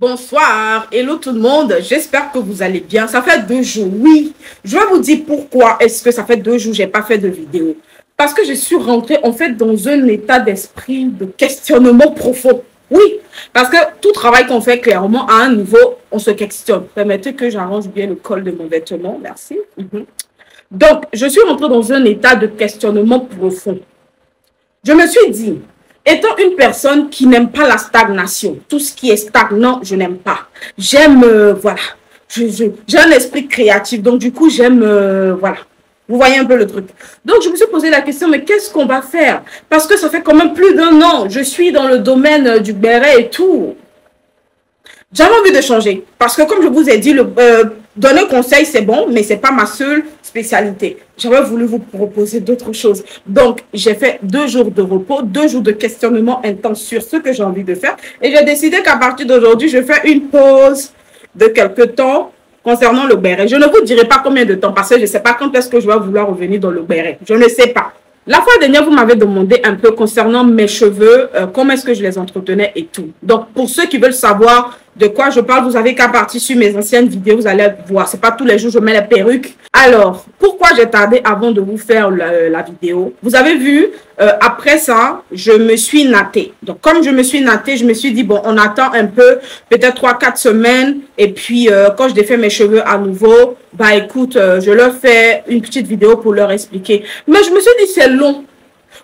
Bonsoir, hello tout le monde, j'espère que vous allez bien. Ça fait 2 jours, oui. Je vais vous dire pourquoi est-ce que ça fait 2 jours que je n'ai pas fait de vidéo. Parce que je suis rentrée en fait dans un état d'esprit de questionnement profond. Oui, parce que tout travail qu'on fait clairement à un niveau, on se questionne. Permettez que j'arrange bien le col de mon vêtement, merci. Donc, je suis rentrée dans un état de questionnement profond. Je me suis dit, étant une personne qui n'aime pas la stagnation, tout ce qui est stagnant, je n'aime pas. J'aime, voilà, j'ai un esprit créatif, donc du coup, j'aime, voilà. Vous voyez un peu le truc. Donc, je me suis posé la question, mais qu'est-ce qu'on va faire? Parce que ça fait quand même plus d'1 an, je suis dans le domaine du béret et tout. J'avais envie de changer parce que comme je vous ai dit, donner conseil c'est bon, mais c'est pas ma seule spécialité. J'avais voulu vous proposer d'autres choses. Donc, j'ai fait 2 jours de repos, 2 jours de questionnement intense sur ce que j'ai envie de faire. Et j'ai décidé qu'à partir d'aujourd'hui, je fais une pause de quelques temps concernant le béret. Je ne vous dirai pas combien de temps parce que je ne sais pas quand est-ce que je vais vouloir revenir dans le béret. Je ne sais pas. La fois dernière, vous m'avez demandé un peu concernant mes cheveux, comment est-ce que je les entretenais et tout. Donc, pour ceux qui veulent savoir de quoi je parle, vous avez qu'à partir sur mes anciennes vidéos, vous allez voir. C'est pas tous les jours je mets les perruques. Alors, pourquoi j'ai tardé avant de vous faire la vidéo? Vous avez vu, après ça, je me suis nattée. Donc, comme je me suis nattée, je me suis dit, bon, on attend un peu, peut-être 3-4 semaines. Et puis, quand je défais mes cheveux à nouveau, bah écoute, je leur fais une petite vidéo pour leur expliquer. Mais je me suis dit, c'est long.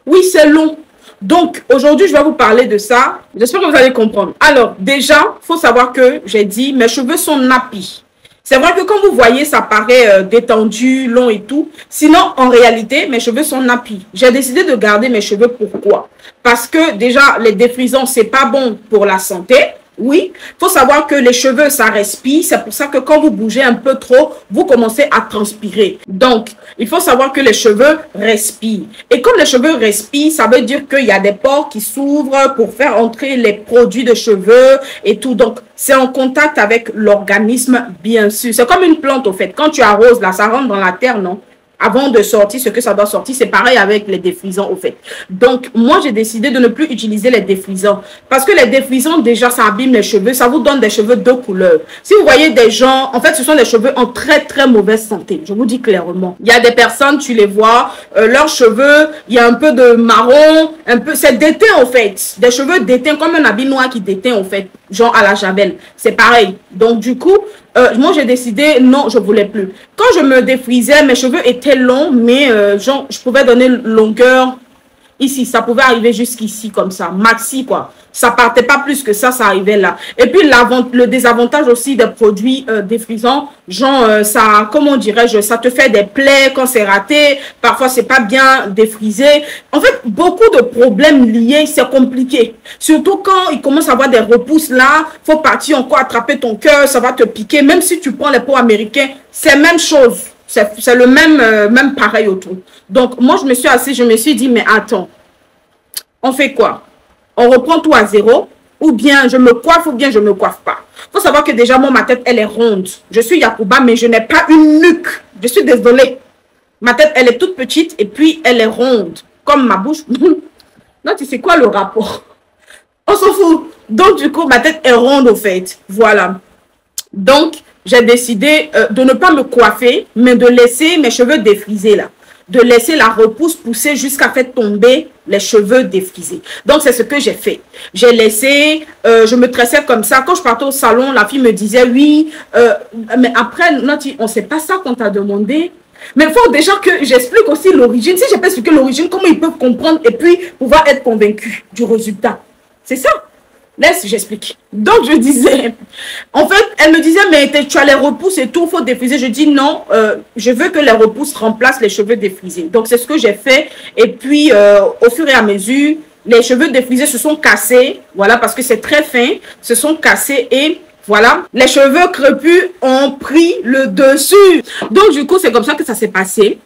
Oui, c'est long. Donc, aujourd'hui, je vais vous parler de ça. J'espère que vous allez comprendre. Alors, déjà, il faut savoir que j'ai dit, mes cheveux sont nappis. C'est vrai que comme vous voyez, ça paraît détendu, long et tout. Sinon, en réalité, mes cheveux sont nappis. J'ai décidé de garder mes cheveux. Pourquoi? Parce que déjà, les défrisants, c'est pas bon pour la santé. Oui, il faut savoir que les cheveux, ça respire. C'est pour ça que quand vous bougez un peu trop, vous commencez à transpirer. Donc, il faut savoir que les cheveux respirent. Et comme les cheveux respirent, ça veut dire qu'il y a des pores qui s'ouvrent pour faire entrer les produits de cheveux et tout. Donc, c'est en contact avec l'organisme, bien sûr. C'est comme une plante, au fait. Quand tu arroses, là, ça rentre dans la terre, non? Avant de sortir ce que ça doit sortir, c'est pareil avec les défrisants au fait. Donc, moi, j'ai décidé de ne plus utiliser les défrisants. Parce que les défrisants, déjà, ça abîme les cheveux. Ça vous donne des cheveux de couleur. Si vous voyez des gens, en fait, ce sont des cheveux en très, très mauvaise santé. Je vous dis clairement. Il y a des personnes, tu les vois, leurs cheveux, il y a un peu de marron, un peu, c'est déteint, au fait. Des cheveux déteints, comme un habit noir qui déteint, au fait. Genre à la javel. C'est pareil. Donc, du coup, moi, j'ai décidé, non, je voulais plus. Quand je me défrisais, mes cheveux étaient longs, mais genre, je pouvais donner longueur ici. Ça pouvait arriver jusqu'ici, comme ça. Maxi, quoi. Ça partait pas plus que ça arrivait là. Et puis, le désavantage aussi des produits défrisants, genre, ça, comment dirais-je, ça te fait des plaies quand c'est raté. Parfois, c'est pas bien défrisé. En fait, beaucoup de problèmes liés, c'est compliqué. Surtout quand il commence à avoir des repousses là, faut partir encore attraper ton cœur, ça va te piquer. Même si tu prends les pots américains, c'est la même chose. C'est le même pareil autour. Donc, moi, je me suis assise, je me suis dit, mais attends, on fait quoi? On reprend tout à zéro, ou bien je me coiffe, ou bien je ne me coiffe pas. Il faut savoir que déjà, moi, ma tête, elle est ronde. Je suis Yacouba, mais je n'ai pas une nuque. Je suis désolée. Ma tête, elle est toute petite, et puis elle est ronde, comme ma bouche. Non, tu sais quoi le rapport? On s'en fout. Donc, du coup, ma tête est ronde, au fait. Voilà. Donc, j'ai décidé de ne pas me coiffer, mais de laisser mes cheveux défrisés là. De laisser la repousse pousser jusqu'à faire tomber les cheveux défrisés. Donc, c'est ce que j'ai fait. J'ai laissé, je me tressais comme ça. Quand je partais au salon, la fille me disait, oui, mais après, non, on ne sait pas ça qu'on t'a demandé. Mais il faut déjà que j'explique aussi l'origine. Si je peux expliquer l'origine, comment ils peuvent comprendre et puis pouvoir être convaincus du résultat. C'est ça. Laisse, j'explique. Donc, je disais, en fait, elle me disait, mais tu as les repousses et tout, il faut défriser. Je dis non, je veux que les repousses remplacent les cheveux défrisés. Donc, c'est ce que j'ai fait. Et puis, au fur et à mesure, les cheveux défrisés se sont cassés. Voilà, parce que c'est très fin, se sont cassés et voilà, les cheveux crépus ont pris le dessus. Donc, du coup, c'est comme ça que ça s'est passé.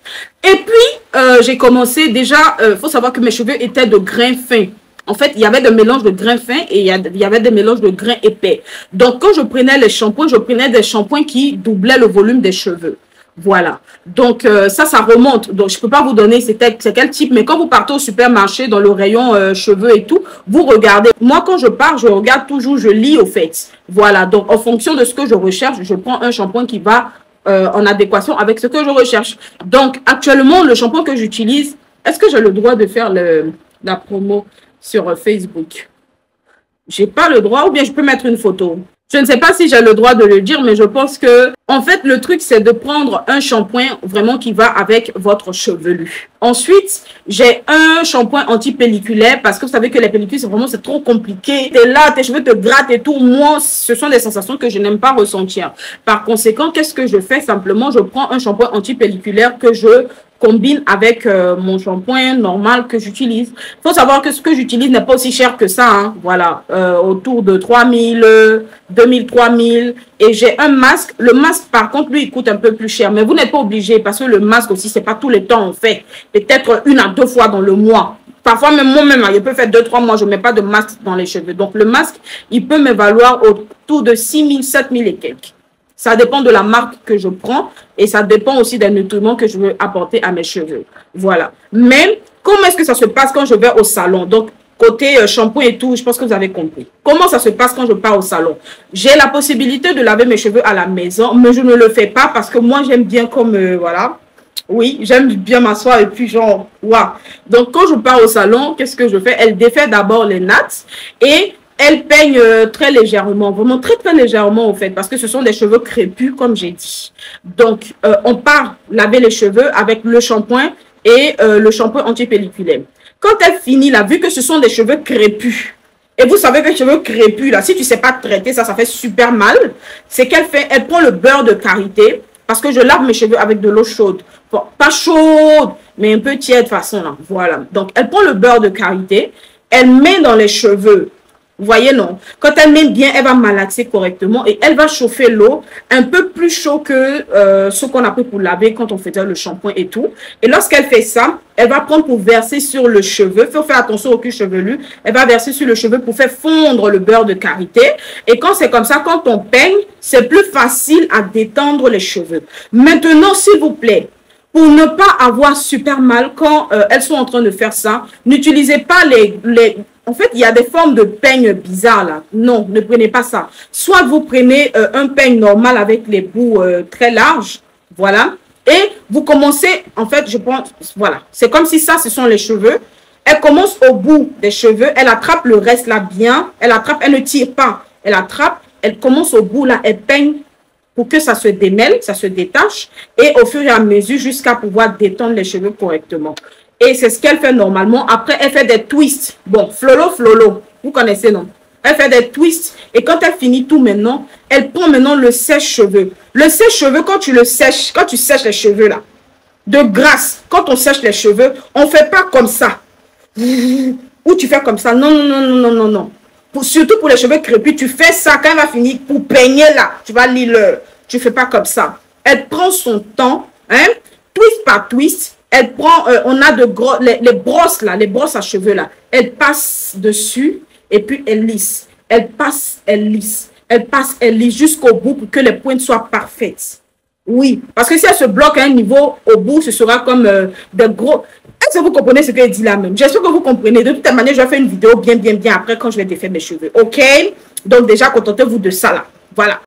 Et puis, j'ai commencé déjà, faut savoir que mes cheveux étaient de grains fins. En fait, il y avait des mélanges de grains fins et il y avait des mélanges de grains épais. Donc, quand je prenais les shampoings, je prenais des shampoings qui doublaient le volume des cheveux. Voilà. Donc, ça remonte. Donc, je peux pas vous donner c'est quel type, mais quand vous partez au supermarché, dans le rayon cheveux et tout, vous regardez. Moi, quand je pars, je regarde toujours, je lis au fait. Voilà. Donc, en fonction de ce que je recherche, je prends un shampoing qui va en adéquation avec ce que je recherche. Donc, actuellement, le shampoing que j'utilise, est-ce que j'ai le droit de faire la promo sur Facebook? J'ai pas le droit, ou bien je peux mettre une photo. Je ne sais pas si j'ai le droit de le dire, mais je pense que, en fait, le truc, c'est de prendre un shampoing vraiment qui va avec votre chevelu. Ensuite, j'ai un shampoing anti-pelliculaire parce que vous savez que les pellicules, c'est trop compliqué. T'es là, tes cheveux te grattent et tout. Moi, ce sont des sensations que je n'aime pas ressentir. Par conséquent, qu'est-ce que je fais? Simplement, je prends un shampoing anti-pelliculaire que je combine avec mon shampoing normal que j'utilise. Il faut savoir que ce que j'utilise n'est pas aussi cher que ça. Hein. Voilà, autour de 3000, 2000, 3000. Et j'ai un masque. Le masque, par contre, lui, il coûte un peu plus cher. Mais vous n'êtes pas obligé parce que le masque aussi, c'est pas tous les temps on fait. Peut-être 1 à 2 fois dans le mois. Parfois, même moi-même, je peux faire 2-3 mois, je ne mets pas de masque dans les cheveux. Donc, le masque, il peut me valoir autour de 6000, 7000 et quelques. Ça dépend de la marque que je prends et ça dépend aussi des nutriments que je veux apporter à mes cheveux. Voilà. Mais comment est-ce que ça se passe quand je vais au salon? Donc, côté shampoing et tout, je pense que vous avez compris. Comment ça se passe quand je pars au salon? J'ai la possibilité de laver mes cheveux à la maison, mais je ne le fais pas parce que moi, j'aime bien comme, voilà. Oui, j'aime bien m'asseoir et puis genre, waouh. Donc, quand je pars au salon, qu'est-ce que je fais? Elle défait d'abord les nattes et elle peigne très légèrement, vraiment très légèrement au fait, parce que ce sont des cheveux crépus, comme j'ai dit. Donc, on part laver les cheveux avec le shampoing et le shampoing anti-pelliculaire. Quand elle finit là, vu que ce sont des cheveux crépus, et vous savez que les cheveux crépus là, si tu ne sais pas traiter ça, ça fait super mal. C'est qu'elle fait, elle prend le beurre de karité, parce que je lave mes cheveux avec de l'eau chaude. Bon, pas chaude, mais un peu tiède façon là. Voilà. Donc, elle prend le beurre de karité, elle met dans les cheveux. Vous voyez, non? Quand elle met bien, elle va malaxer correctement et elle va chauffer l'eau un peu plus chaud que ce qu'on a pris pour laver quand on faisait le shampoing et tout. Et lorsqu'elle fait ça, elle va prendre pour verser sur le cheveu. Il faut faire attention au cuir chevelu. Elle va verser sur le cheveu pour faire fondre le beurre de karité. Et quand c'est comme ça, quand on peigne, c'est plus facile à détendre les cheveux. Maintenant, s'il vous plaît, pour ne pas avoir super mal quand elles sont en train de faire ça, n'utilisez pas En fait, il y a des formes de peigne bizarres là. Non, ne prenez pas ça. Soit vous prenez un peigne normal avec les bouts très larges. Voilà. Et vous commencez, en fait, je pense, voilà. C'est comme si ça, ce sont les cheveux. Elle commence au bout des cheveux. Elle attrape le reste là bien. Elle attrape, elle ne tire pas. Elle attrape. Elle commence au bout là. Elle peigne pour que ça se démêle, ça se détache. Et au fur et à mesure, jusqu'à pouvoir détendre les cheveux correctement. Et c'est ce qu'elle fait normalement. Après, elle fait des twists. Bon, flolo. Vous connaissez, non? Elle fait des twists. Et quand elle finit tout maintenant, elle prend maintenant le sèche-cheveux. Le sèche-cheveux, quand tu le sèches, quand tu sèches les cheveux là, de grâce, quand on sèche les cheveux, on ne fait pas comme ça. Ou tu fais comme ça. Non. Surtout pour les cheveux crépus, tu fais ça quand elle va finir pour peigner là. Tu vas lire tu ne fais pas comme ça. Elle prend son temps, hein, twist par twist. Elle prend, on a les brosses là, les brosses à cheveux là. Elle passe dessus et puis elle lisse. Elle passe, elle lisse. Elle passe, elle lisse jusqu'au bout pour que les pointes soient parfaites. Oui, parce que si elle se bloque à un niveau, au bout, ce sera comme des gros... Est-ce que vous comprenez ce qu'elle dit là même? J'espère que vous comprenez. De toute manière, je vais faire une vidéo bien après quand je vais défaire mes cheveux. Ok? Donc déjà, contentez-vous de ça là. Voilà.